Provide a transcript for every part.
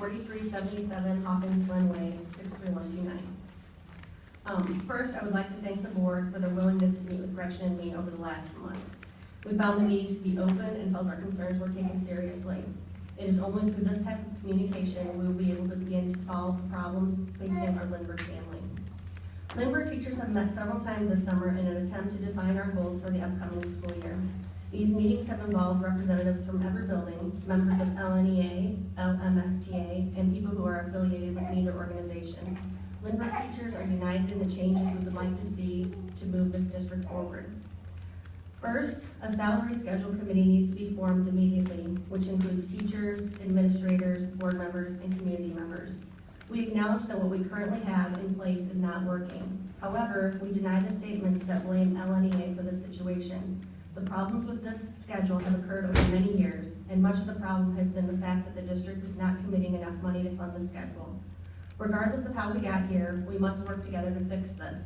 4377 Hawkins Glen Way, 63129. First, I would like to thank the board for their willingness to meet with Gretchen and me over the last month. We found the meetings to be open and felt our concerns were taken seriously. It is only through this type of communication we will be able to begin to solve the problems facing our Lindbergh family. Lindbergh teachers have met several times this summer in an attempt to define our goals for the upcoming school year. These meetings have involved representatives from every building, members of LNEA, LMSTA, and people who are affiliated with neither organization. Lindbergh teachers are united in the changes we would like to see to move this district forward. First, a salary schedule committee needs to be formed immediately, which includes teachers, administrators, board members, and community members. We acknowledge that what we currently have in place is not working. However, we deny the statements that blame LNEA for this situation. The problems with this schedule have occurred over many years, and much of the problem has been the fact that the district is not committing enough money to fund the schedule. Regardless of how we got here, we must work together to fix this.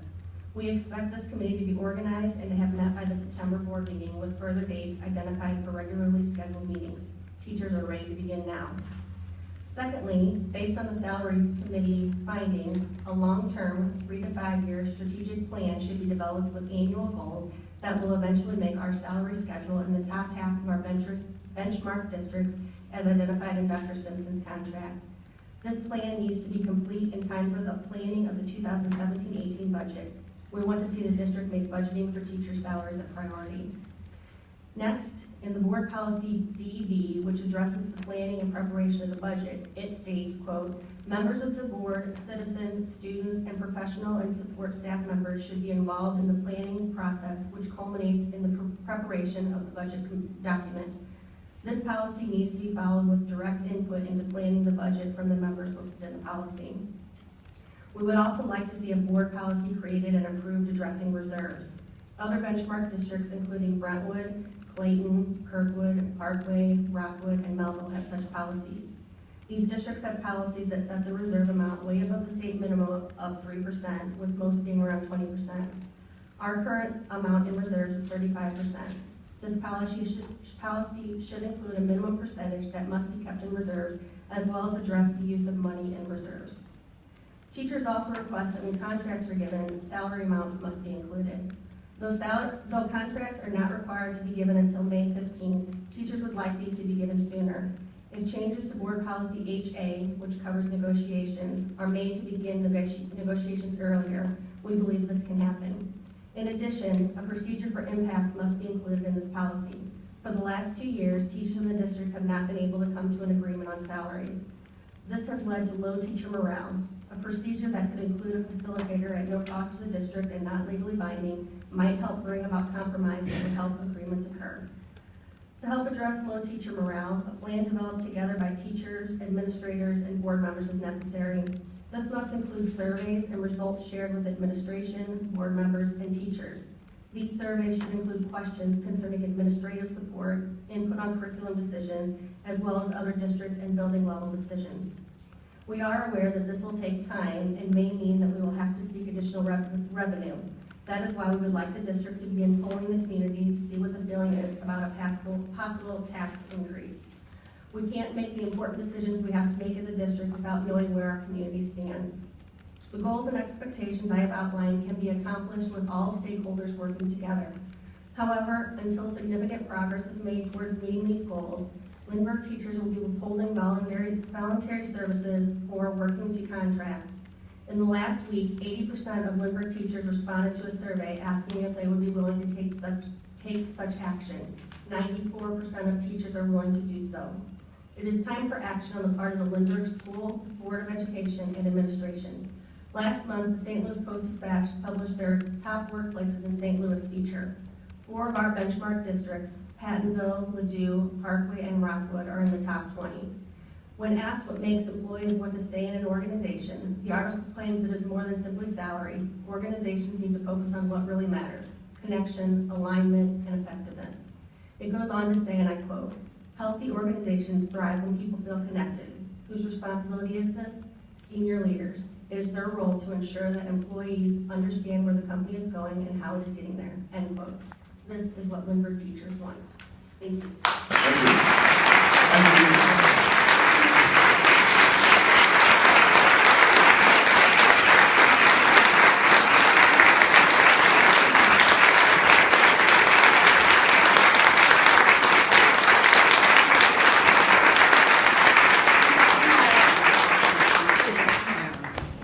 We expect this committee to be organized and to have met by the September board meeting with further dates identified for regularly scheduled meetings. Teachers are ready to begin now. Secondly, based on the salary committee findings, a long-term 3 to 5 year strategic plan should be developed with annual goals that will eventually make our salary schedule in the top half of our benchmark districts as identified in Dr. Simpson's contract. This plan needs to be complete in time for the planning of the 2017-18 budget. We want to see the district make budgeting for teacher salaries a priority. Next, in the board policy DB, which addresses the planning and preparation of the budget, it states, quote, members of the board, citizens, students, and professional and support staff members should be involved in the planning process, which culminates in the preparation of the budget document. This policy needs to be followed with direct input into planning the budget from the members listed in the policy. We would also like to see a board policy created and approved addressing reserves. Other benchmark districts, including Brentwood, Clayton, Kirkwood, Parkway, Rockwood, and Melville, have such policies. These districts have policies that set the reserve amount way above the state minimum of 3%, with most being around 20%. Our current amount in reserves is 35%. This policy should include a minimum percentage that must be kept in reserves, as well as address the use of money in reserves. Teachers also request that when contracts are given, salary amounts must be included. Though contracts are not required to be given until May 15th, teachers would like these to be given sooner. If changes to board policy HA, which covers negotiations, are made to begin negotiations earlier, we believe this can happen. In addition, a procedure for impasse must be included in this policy. For the last 2 years, teachers in the district have not been able to come to an agreement on salaries. This has led to low teacher morale. A procedure that could include a facilitator at no cost to the district and not legally binding might help bring about compromise that would help agreements occur. To help address low teacher morale, a plan developed together by teachers, administrators, and board members is necessary. This must include surveys and results shared with administration, board members, and teachers. These surveys should include questions concerning administrative support, input on curriculum decisions, as well as other district and building level decisions. We are aware that this will take time and may mean that we will have to seek additional revenue. That is why we would like the district to begin polling the community to see what the feeling is about a possible tax increase. We can't make the important decisions we have to make as a district without knowing where our community stands. The goals and expectations I have outlined can be accomplished with all stakeholders working together. However, until significant progress is made towards meeting these goals, Lindbergh teachers will be withholding voluntary services or working to contract. In the last week, 80% of Lindbergh teachers responded to a survey asking if they would be willing to take such action. 94% of teachers are willing to do so. It is time for action on the part of the Lindbergh School, Board of Education, and Administration. Last month, the St. Louis Post-Dispatch published their top workplaces in St. Louis feature. 4 of our benchmark districts, Pattonville, Ladue, Parkway, and Rockwood, are in the top 20. When asked what makes employees want to stay in an organization, the article claims it is more than simply salary. Organizations need to focus on what really matters: connection, alignment, and effectiveness. It goes on to say, and I quote, "Healthy organizations thrive when people feel connected. Whose responsibility is this? Senior leaders. It is their role to ensure that employees understand where the company is going and how it is getting there." End quote. This is what Lindbergh teachers want. Thank you. Thank you.